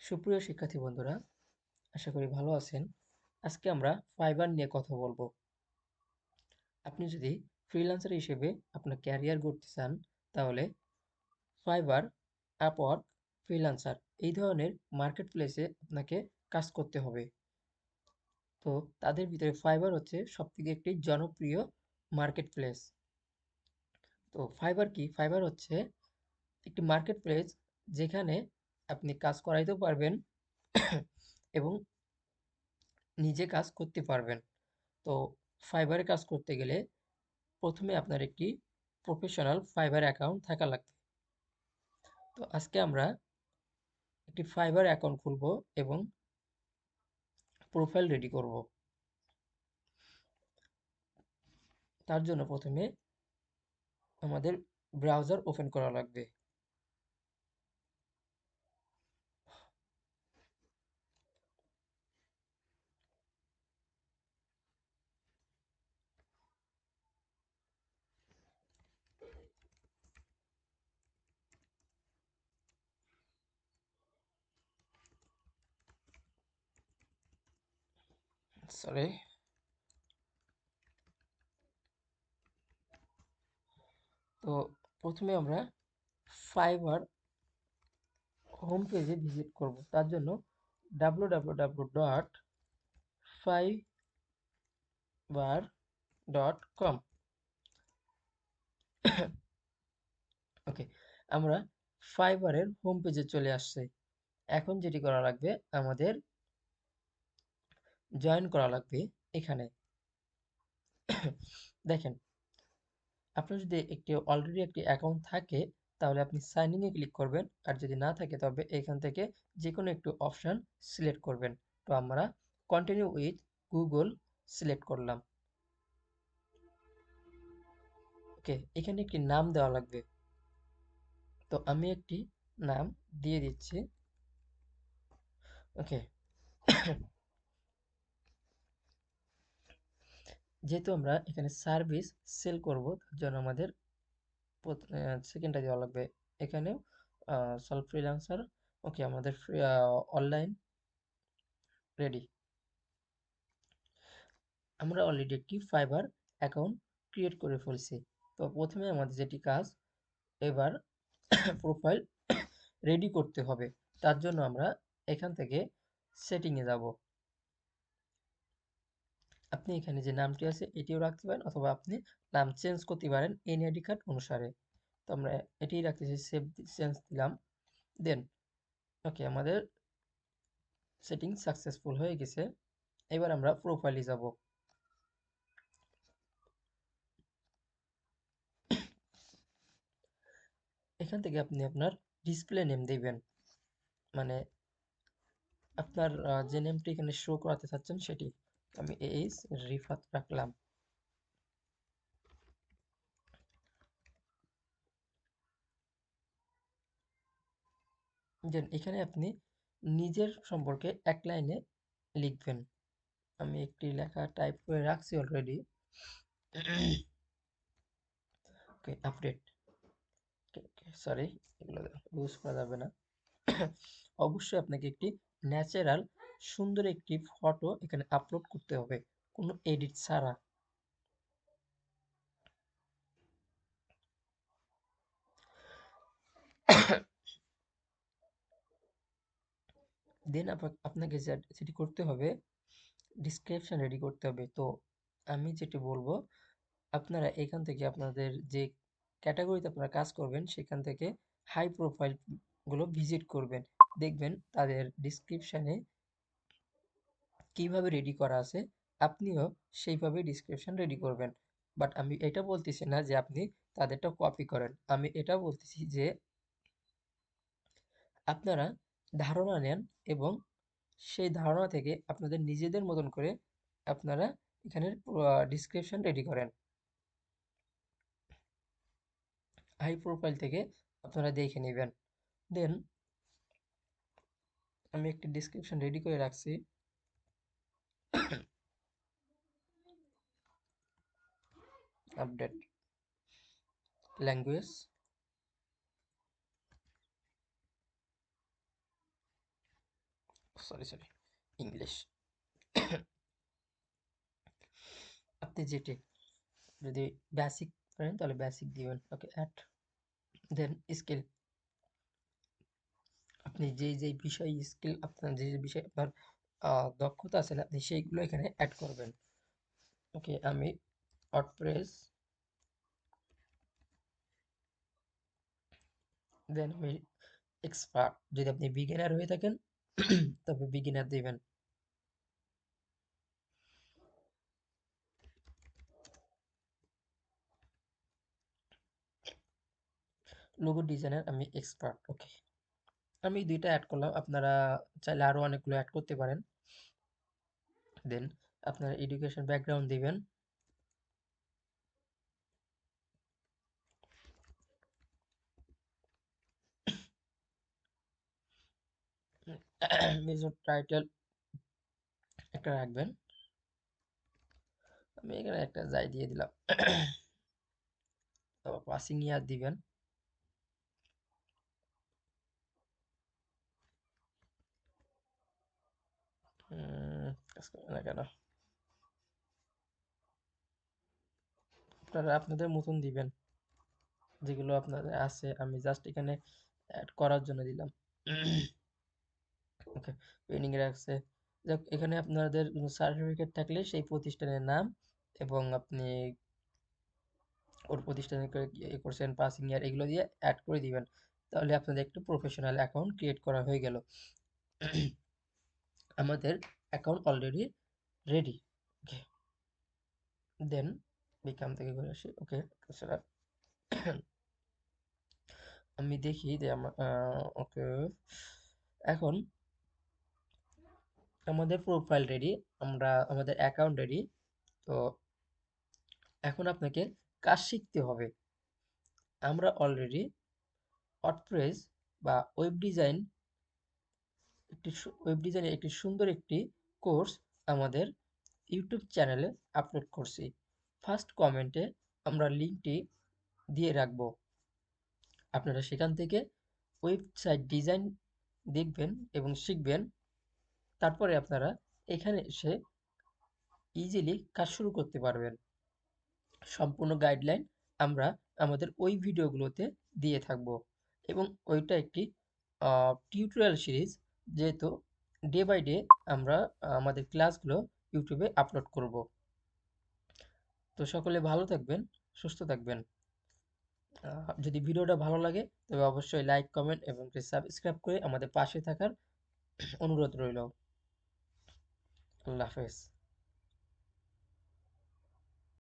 সুপ্রিয় শিক্ষার্থী বন্ধুরা, আশা করি ভালো আছেন। আজকে আমরা ফাইবার নিয়ে কথা বলবো। আপনি যদি ফ্রিল্যান্সার হিসেবে আপনার ক্যারিয়ার গড়তে চান, তাহলে ফাইবার, আপওয়ার্ক, ফ্রিল্যান্সার এই ধরনের মার্কেট প্লেসে আপনাকে কাজ করতে হবে। তো তাদের ভিতরে ফাইবার হচ্ছে সবথেকে একটি জনপ্রিয় মার্কেট প্লেস। তো ফাইবার কি? ফাইবার হচ্ছে একটি মার্কেট প্লেস যেখানে আপনি কাজ করাইতেও পারবেন এবং নিজে কাজ করতে পারবেন। তো ফাইবারে কাজ করতে গেলে প্রথমে আপনার একটি প্রফেশনাল ফাইবার অ্যাকাউন্ট থাকা লাগবে। তো আজকে আমরা একটি ফাইবার অ্যাকাউন্ট খুলব এবং প্রোফাইল রেডি করব। তার জন্য প্রথমে আমাদের ব্রাউজার ওপেন করা লাগবে। সরি। তো প্রথমে আমরা ফাইবার হোম পেজে ভিজিট করব। তার জন্য www.fiverr.com। ওকে, আমরা ফাইবারের হোম পেজে চলে আসছি। এখন যেটি করা লাগবে, আমাদের জয়েন করা লাগবে এখানে। দেখেন, আপনার যদি অলরেডি একটি অ্যাকাউন্ট থাকে, তাহলে আপনি সাইন ইনে ক্লিক করবেন। আর যদি না থাকে, তবে এখান থেকে যে কোনো একটি অপশন সিলেক্ট করবেন। তো আমরা কন্টিনিউ উইথ গুগল সিলেক্ট করলাম। ওকে, এখানে একটি নাম দেওয়া লাগবে। তো আমি একটি নাম দিয়ে দিচ্ছি। ওকে, যেহেতু আমরা এখানে সার্ভিস সেল করব, তার জন্য আমাদের সেকেন্ডটা দেওয়া লাগবে। এখানেও সলভ ফ্রিল্যান্সার। ওকে, আমাদের অনলাইন রেডি। আমরা অলরেডি একটি ফাইবার অ্যাকাউন্ট ক্রিয়েট করে ফেলছি। তো প্রথমে আমাদের যেটি কাজ, এবার প্রোফাইল রেডি করতে হবে। তার জন্য আমরা এখান থেকে সেটিংয়ে যাব। আপনি এখানে যে নামটি আছে এটিও রাখতে পারেন, অথবা আপনি নাম চেঞ্জ করতে পারেন এনআইডি কার্ড অনুসারে। তো আমরা এটিই রাখতেছি, সেভ চেঞ্জ দিলাম। দেন ওকে, আমাদের সেটিং সাকসেসফুল হয়ে গেছে। এবার আমরা প্রোফাইলে যাব। এখান থেকে আপনি আপনার ডিসপ্লে নেম দিবেন, মানে আপনার যে নেমটি এখানে শো করাতে চাচ্ছেন সেটি। আমি এইচ রিফাত রাখলাম। দেন এখানে আপনি নিজের সম্পর্কে এক লাইনে লিখবেন। আমি একটি লেখা টাইপ করে রাখছি অলরেডি। ওকে, আপডেট। সরি, এগুলো ইউজ করা যাবে না। অবশ্যই আপনাকে একটি ন্যাচারাল সুন্দর একটি ফটো এখানে আপলোড করতে হবে, কোনো এডিট ছাড়া। দেন আপনাকে যেটি করতে হবে, ডিসক্রিপশন রেডি করতে হবে। তো আমি যেটি বলবো, আপনারা এখান থেকে আপনাদের যে ক্যাটাগরিতে আপনারা কাজ করবেন, সেখান থেকে হাই প্রোফাইল গুলো ভিজিট করবেন। দেখবেন তাদের ডিসক্রিপশনে কিভাবে রেডি করা আছে, আপনিও সেইভাবে ডিসক্রিপশন রেডি করবেন। বাট আমি এটা বলতেছি না যে আপনি তাদেরটা কপি করেন। আমি এটা বলতেছি যে আপনারা ধারণা নেন এবং সেই ধারণা থেকে আপনাদের নিজেদের মতন করে আপনারা এখানের ডিসক্রিপশন রেডি করেন। হাই প্রোফাইল থেকে আপনারা দেখে নেবেন। দেন আমি একটি ডিসক্রিপশন রেডি করে রাখছি। Update language, sorry English. আপনি যেটি যদি বেসিক পারেন তাহলে বেসিক দিবেন। ওকে, অ্যাড দেন স্কিল। আপনি যেই বিষয় স্কিল, আপনার যে বিষয়ে আপনার দক্ষতা আছে আপনি সেইগুলো এখানে অ্যাড করবেন। ওকে, আমি ওয়ার্ডপ্রেস, দেন আমি এক্সপার্ট। যদি আপনি বিগিনার হয়ে থাকেন তবে বিগিনার দিবেন। লোগো ডিজাইনার আমি এক্সপার্ট। ওকে, আমি দুইটা অ্যাড করলাম, আপনারা চাইলে আরো অনেকগুলো অ্যাড করতে পারেন। দেন আপনার এডুকেশন ব্যাকগ্রাউন্ড দিবেন। মেজর টাইটেল একটা রাখবেন, আমি এখানে একটা যাই দিয়ে দিলাম। পাসিং ইয়ার দিবেন। কাজ করবে না কেন? আপনারা আপনাদের মতন দিবেন, যেগুলো আপনাদের আছে। আমি জাস্ট এখানে অ্যাড করার জন্য দিলাম। ওকে, পেন্ডিং রাখছে। যাক, এখানে আপনাদের সার্টিফিকেট থাকলে সেই প্রতিষ্ঠানের নাম এবং আপনি ওর প্রতিষ্ঠানে ইয়ে করছেন, পাসিং ইয়ার, এগুলো দিয়ে অ্যাড করে দিবেন। তাহলে আপনাদের একটা প্রফেশনাল অ্যাকাউন্ট ক্রিয়েট করা হয়ে গেল। আমাদের অ্যাকাউন্ট অলরেডি রেডি। ওকে, দেন বিকাম থেকে ঘুরে আসি। ওকে, তাছাড়া আমি দেখি যে আমার ওকে, এখন আমাদের প্রোফাইল রেডি, আমরা আমাদের অ্যাকাউন্ট রেডি। তো এখন আপনাকে কাজ শিখতে হবে। আমরা অলরেডি ওয়ার্ডপ্রেস বা ওয়েব ডিজাইনের একটি সুন্দর একটি কোর্স আমাদের ইউটিউব চ্যানেলে আপলোড করছি। ফার্স্ট কমেন্টে আমরা লিঙ্কটি দিয়ে রাখবো। আপনারা সেখান থেকে ওয়েবসাইট ডিজাইন দেখবেন এবং শিখবেন। তারপরে আপনারা এখানে এসে ইজিলি কাজ শুরু করতে পারবেন। সম্পূর্ণ গাইডলাইন আমরা আমাদের ওই ভিডিওগুলোতে দিয়ে থাকব, এবং ওইটা একটি টিউটোরিয়াল সিরিজ, যেহেতু ডে বাই ডে আমরা আমাদের ক্লাসগুলো ইউটিউবে আপলোড করব। তো সকলে ভালো থাকবেন, সুস্থ থাকবেন। যদি ভিডিওটা ভালো লাগে তবে অবশ্যই লাইক, কমেন্ট এবং সাবস্ক্রাইব করে আমাদের পাশে থাকার অনুরোধ রইল। আল্লাহ হাফেজ।